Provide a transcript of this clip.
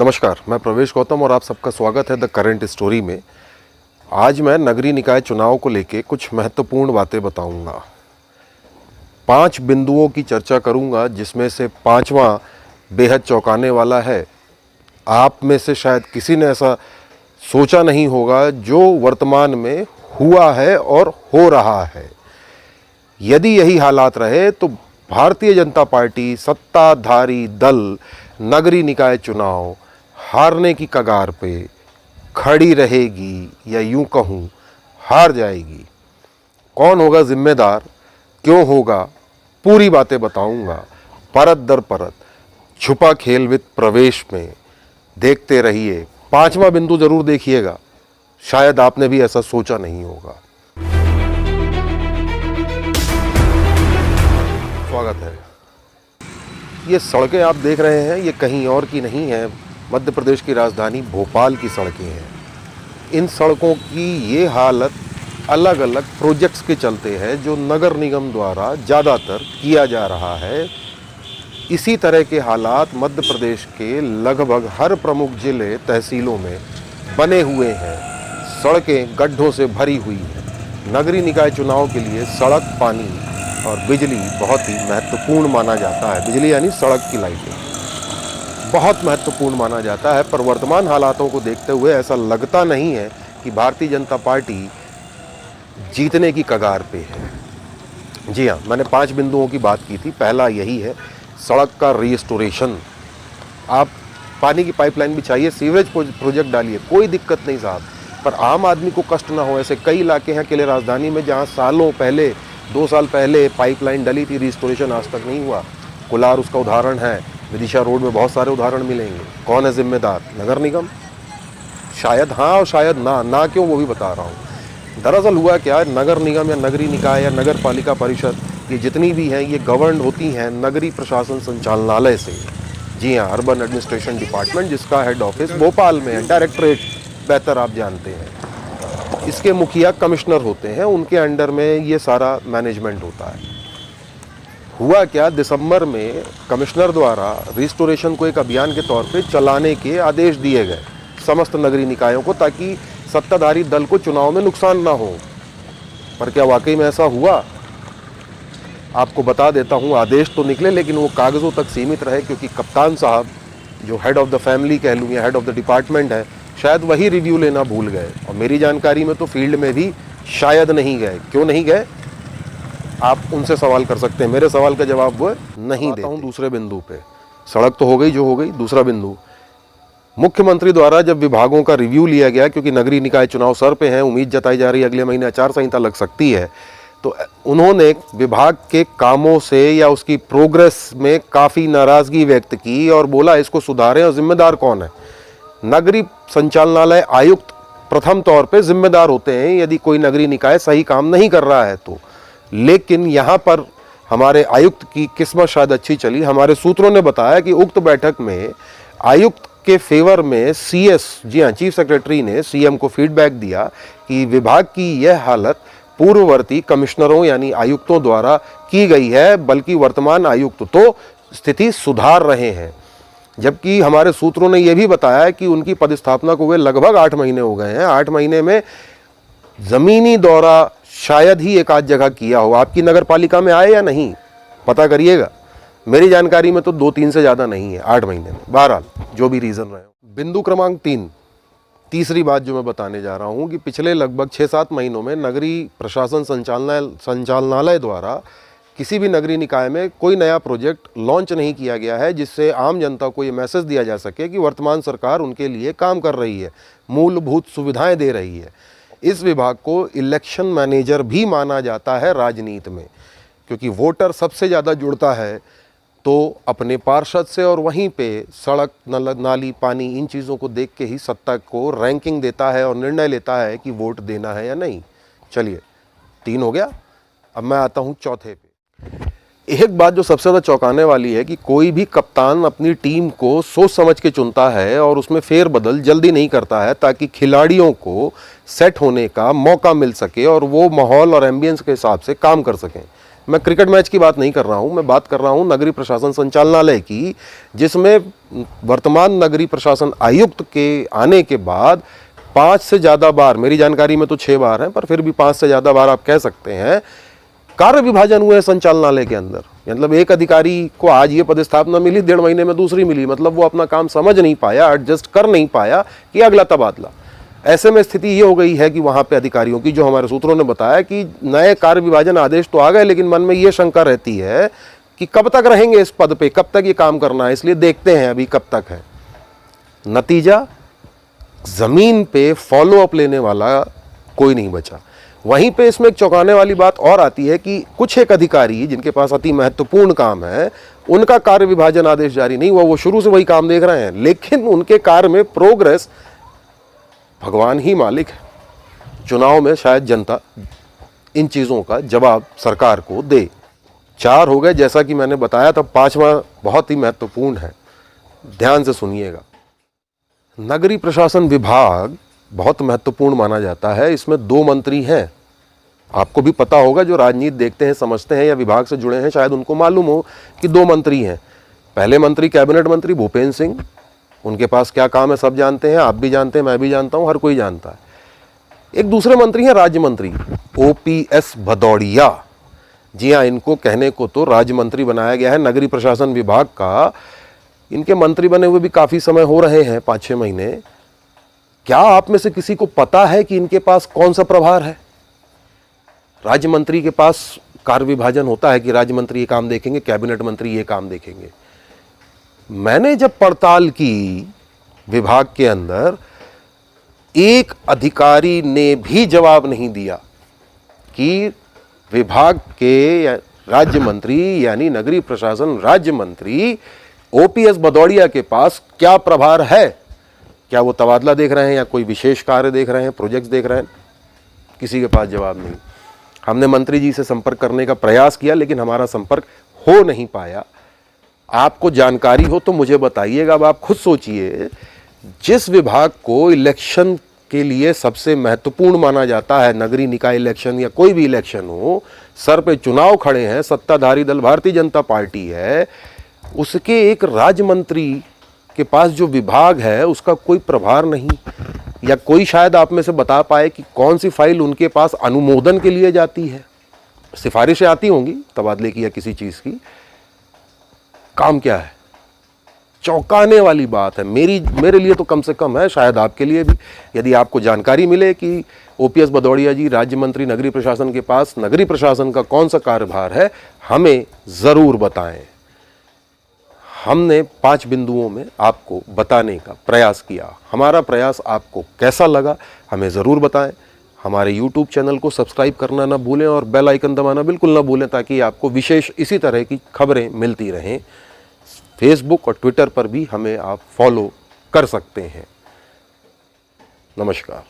नमस्कार, मैं प्रवेश गौतम और आप सबका स्वागत है द करंट स्टोरी में। आज मैं नगरीय निकाय चुनाव को लेके कुछ महत्वपूर्ण बातें बताऊंगा। 5 बिंदुओं की चर्चा करूंगा, जिसमें से 5वां बेहद चौंकाने वाला है। आप में से शायद किसी ने ऐसा सोचा नहीं होगा जो वर्तमान में हुआ है और हो रहा है। यदि यही हालात रहे तो भारतीय जनता पार्टी सत्ताधारी दल नगरीय निकाय चुनाव हारने की कगार पे खड़ी रहेगी, या यूं कहूं हार जाएगी। कौन होगा जिम्मेदार, क्यों होगा, पूरी बातें बताऊंगा परत दर परत, छुपा खेल विद प्रवेश में। देखते रहिए। 5वां बिंदु जरूर देखिएगा, शायद आपने भी ऐसा सोचा नहीं होगा। स्वागत है। ये सड़कें आप देख रहे हैं, ये कहीं और की नहीं है, मध्य प्रदेश की राजधानी भोपाल की सड़कें हैं। इन सड़कों की ये हालत अलग अलग प्रोजेक्ट्स के चलते है जो नगर निगम द्वारा ज़्यादातर किया जा रहा है। इसी तरह के हालात मध्य प्रदेश के लगभग हर प्रमुख जिले तहसीलों में बने हुए हैं। सड़कें गड्ढों से भरी हुई हैं। नगरीय निकाय चुनाव के लिए सड़क, पानी और बिजली बहुत ही महत्वपूर्ण माना जाता है। बिजली यानी सड़क की लाइटें बहुत महत्वपूर्ण माना जाता है, पर वर्तमान हालातों को देखते हुए ऐसा लगता नहीं है कि भारतीय जनता पार्टी जीतने की कगार पे है। जी हाँ, मैंने 5 बिंदुओं की बात की थी। पहला यही है, सड़क का रिस्टोरेशन। आप पानी की पाइपलाइन बिछाइए, सीवरेज प्रोजेक्ट डालिए, कोई दिक्कत नहीं साहब, पर आम आदमी को कष्ट ना हो। ऐसे कई इलाके हैं अकेले राजधानी में जहाँ सालों पहले, 2 साल पहले पाइपलाइन डली थी, रिस्टोरेशन आज तक नहीं हुआ। कुलार उसका उदाहरण है, विदिशा रोड में बहुत सारे उदाहरण मिलेंगे। कौन है जिम्मेदार? नगर निगम? शायद हाँ और शायद ना क्यों, वो भी बता रहा हूँ। दरअसल हुआ क्या, नगर निगम या नगरीय निकाय या नगर पालिका परिषद, ये जितनी भी हैं, ये गवर्न होती हैं नगरीय प्रशासन संचालनालय से। जी हाँ, अर्बन एडमिनिस्ट्रेशन डिपार्टमेंट, जिसका हेड ऑफिस भोपाल में है। डायरेक्टरेट बेहतर आप जानते हैं। इसके मुखिया कमिश्नर होते हैं, उनके अंडर में ये सारा मैनेजमेंट होता है। हुआ क्या, दिसंबर में कमिश्नर द्वारा रिस्टोरेशन को एक अभियान के तौर पे चलाने के आदेश दिए गए समस्त नगरीय निकायों को, ताकि सत्ताधारी दल को चुनाव में नुकसान ना हो। पर क्या वाकई में ऐसा हुआ? आपको बता देता हूँ, आदेश तो निकले लेकिन वो कागज़ों तक सीमित रहे, क्योंकि कप्तान साहब जो हेड ऑफ द फैमिली कह लूँ या हेड ऑफ द डिपार्टमेंट है, शायद वही रिव्यू लेना भूल गए। और मेरी जानकारी में तो फील्ड में भी शायद नहीं गए। क्यों नहीं गए, आप उनसे सवाल कर सकते हैं, मेरे सवाल का जवाब वो नहीं देता हूँ। दूसरे बिंदु पे, सड़क तो हो गई जो हो गई। दूसरा बिंदु, मुख्यमंत्री द्वारा जब विभागों का रिव्यू लिया गया, क्योंकि नगरीय निकाय चुनाव सर पे हैं, उम्मीद जताई जा रही है अगले महीने आचार संहिता लग सकती है, तो उन्होंने विभाग के कामों से या उसकी प्रोग्रेस में काफ़ी नाराज़गी व्यक्त की और बोला इसको सुधारें। और जिम्मेदार कौन है? नगरीय संचालनालय आयुक्त प्रथम तौर पे जिम्मेदार होते हैं यदि कोई नगरीय निकाय सही काम नहीं कर रहा है तो। लेकिन यहाँ पर हमारे आयुक्त की किस्मत शायद अच्छी चली। हमारे सूत्रों ने बताया कि उक्त बैठक में आयुक्त के फेवर में सीएस, जी हाँ, चीफ सेक्रेटरी ने सीएम को फीडबैक दिया कि विभाग की यह हालत पूर्ववर्ती कमिश्नरों यानी आयुक्तों द्वारा की गई है, बल्कि वर्तमान आयुक्त तो स्थिति सुधार रहे हैं। जबकि हमारे सूत्रों ने यह भी बताया कि उनकी पदस्थापना को हुए लगभग 8 महीने हो गए हैं। 8 महीने में जमीनी दौरा शायद ही एक आध जगह किया हो। आपकी नगर पालिका में आए या नहीं, पता करिएगा। मेरी जानकारी में तो 2-3 से ज़्यादा नहीं है 8 महीने में। बहरहाल जो भी रीज़न रहे। बिंदु क्रमांक 3, तीसरी बात जो मैं बताने जा रहा हूँ कि पिछले लगभग 6-7 महीनों में नगरीय प्रशासन संचालनालय द्वारा किसी भी नगरीय निकाय में कोई नया प्रोजेक्ट लॉन्च नहीं किया गया है, जिससे आम जनता को ये मैसेज दिया जा सके कि वर्तमान सरकार उनके लिए काम कर रही है, मूलभूत सुविधाएं दे रही है। इस विभाग को इलेक्शन मैनेजर भी माना जाता है राजनीति में, क्योंकि वोटर सबसे ज़्यादा जुड़ता है तो अपने पार्षद से, और वहीं पे सड़क, नाली, पानी, इन चीज़ों को देख के ही सत्ता को रैंकिंग देता है और निर्णय लेता है कि वोट देना है या नहीं। चलिए, 3 हो गया। अब मैं आता हूँ चौथे पे। एक बात जो सबसे ज़्यादा चौंकाने वाली है कि कोई भी कप्तान अपनी टीम को सोच समझ के चुनता है और उसमें फेरबदल जल्दी नहीं करता है, ताकि खिलाड़ियों को सेट होने का मौका मिल सके और वो माहौल और एम्बियंस के हिसाब से काम कर सकें। मैं क्रिकेट मैच की बात नहीं कर रहा हूं, मैं बात कर रहा हूं नगरीय प्रशासन संचालनालय की, जिसमें वर्तमान नगरीय प्रशासन आयुक्त के आने के बाद 5 से ज़्यादा बार, मेरी जानकारी में तो 6 बार हैं, पर फिर भी 5 से ज़्यादा बार आप कह सकते हैं, कार्य विभाजन हुए संचालनालय के अंदर। मतलब एक अधिकारी को आज ये पदस्थापना मिली, 1.5 महीने में दूसरी मिली, मतलब वो अपना काम समझ नहीं पाया, एडजस्ट कर नहीं पाया कि अगला तबादला। ऐसे में स्थिति ये हो गई है कि वहां पे अधिकारियों की, जो हमारे सूत्रों ने बताया कि नए कार्य विभाजन आदेश तो आ गए, लेकिन मन में ये शंका रहती है कि कब तक रहेंगे इस पद पे, कब तक ये काम करना है, इसलिए देखते हैं अभी कब तक है। नतीजा, जमीन पे फॉलो अप लेने वाला कोई नहीं बचा। वहीं पे इसमें एक चौंकाने वाली बात और आती है कि कुछ एक अधिकारी जिनके पास अति महत्वपूर्ण काम है, उनका कार्य विभाजन आदेश जारी नहीं हुआ, वो शुरू से वही काम देख रहे हैं, लेकिन उनके कार्य में प्रोग्रेस, भगवान ही मालिक है। चुनाव में शायद जनता इन चीज़ों का जवाब सरकार को दे। 4 हो गए, जैसा कि मैंने बताया था, 5वां बहुत ही महत्वपूर्ण है, ध्यान से सुनिएगा। नगरीय प्रशासन विभाग बहुत महत्वपूर्ण माना जाता है। इसमें 2 मंत्री हैं, आपको भी पता होगा, जो राजनीति देखते हैं, समझते हैं या विभाग से जुड़े हैं, शायद उनको मालूम हो कि 2 मंत्री हैं। पहले मंत्री कैबिनेट मंत्री भूपेंद्र सिंह, उनके पास क्या काम है सब जानते हैं, आप भी जानते हैं, मैं भी जानता हूं, हर कोई जानता है। एक दूसरे मंत्री हैं राज्य मंत्री OPS भदौड़िया। जी हाँ, इनको कहने को तो राज्य मंत्री बनाया गया है नगरीय प्रशासन विभाग का। इनके मंत्री बने हुए भी काफ़ी समय हो रहे हैं, 5-6 महीने। क्या आप में से किसी को पता है कि इनके पास कौन सा प्रभार है? राज्य मंत्री के पास कार्य विभाजन होता है कि राज्य मंत्री ये काम देखेंगे, कैबिनेट मंत्री ये काम देखेंगे। मैंने जब पड़ताल की विभाग के अंदर, एक अधिकारी ने भी जवाब नहीं दिया कि विभाग के राज्य मंत्री यानी नगरीय प्रशासन राज्य मंत्री OPS भदौड़िया के पास क्या प्रभार है। क्या वो तबादला देख रहे हैं या कोई विशेष कार्य देख रहे हैं, प्रोजेक्ट्स देख रहे हैं? किसी के पास जवाब नहीं। हमने मंत्री जी से संपर्क करने का प्रयास किया, लेकिन हमारा संपर्क हो नहीं पाया। आपको जानकारी हो तो मुझे बताइएगा। अब आप खुद सोचिए, जिस विभाग को इलेक्शन के लिए सबसे महत्वपूर्ण माना जाता है, नगरीय निकाय इलेक्शन या कोई भी इलेक्शन हो, सर पे चुनाव खड़े हैं, सत्ताधारी दल भारतीय जनता पार्टी है, उसके एक राज्य मंत्री के पास जो विभाग है उसका कोई प्रभार नहीं, या कोई शायद आप में से बता पाए कि कौन सी फाइल उनके पास अनुमोदन के लिए जाती है। सिफारिशें आती होंगी तबादले की या किसी चीज की, काम क्या है? चौंकाने वाली बात है। मेरे लिए तो कम से कम है, शायद आपके लिए भी। यदि आपको जानकारी मिले कि OPS भदौड़िया जी राज्य मंत्री नगरीय प्रशासन के पास नगरीय प्रशासन का कौन सा कार्यभार है, हमें जरूर बताएं। हमने 5 बिंदुओं में आपको बताने का प्रयास किया। हमारा प्रयास आपको कैसा लगा हमें ज़रूर बताएं। हमारे YouTube चैनल को सब्सक्राइब करना ना भूलें और बेल आइकन दबाना बिल्कुल ना भूलें, ताकि आपको विशेष इसी तरह की खबरें मिलती रहें। फेसबुक और ट्विटर पर भी हमें आप फॉलो कर सकते हैं। नमस्कार।